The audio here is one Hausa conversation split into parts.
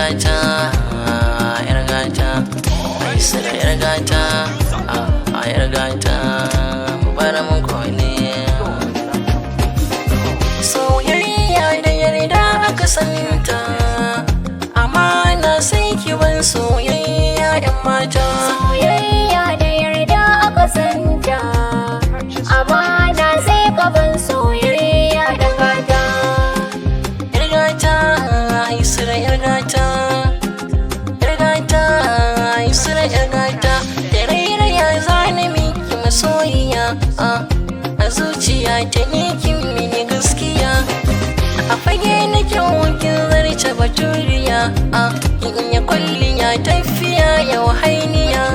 gata, yar gata, Aisira yar gata, yar gata, bara mun kone. Soyayya da yarda aka santa, amana sai ki ban soyayya yan mata. Soyayya da yarda aka santa, amana sai ka ban soyayya da gata. Yar gata, Aisira yar gata, yar gata, Aisira yar gata, da rairaya zana miki masoyiya, a zuciya ta ne kin mini gaskiya, a fage na kyau kin zarce baturiya, kin iya kwalliya tafiya yau hainiya,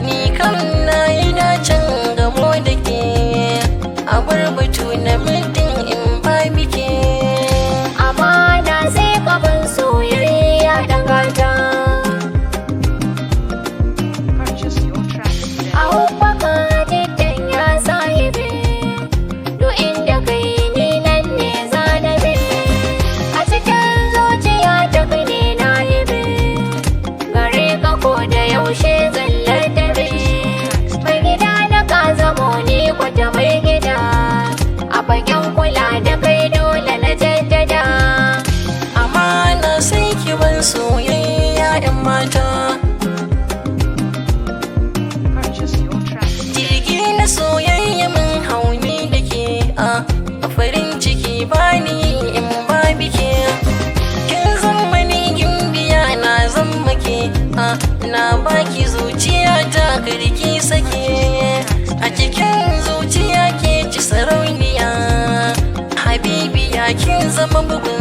ni kam na yi dacen gamo da ke, a bar batu na mutum in ba bike. Amana sai ka ban soyayya da gata. A hubbaka jiddan ya sahibi, duk inda kai ni nan ne zanabi, a cikin zuciya ta kai ne na hibi, gare ka ko da yaushe zallar dabi, mai gida na ka zamo ni kwata mai gida, a fagen kula da kai dole na jaddada. Amana sai ki ban soyayya yan mata, jirgi na soyayya mun hauni da ke, a farin ciki bani in ba bike, kin zama ni gimbiya na zama ke, na baki zuciya ta karki sake, a cikin zuciya ke ci sarauniya, habibiya kin zama bugun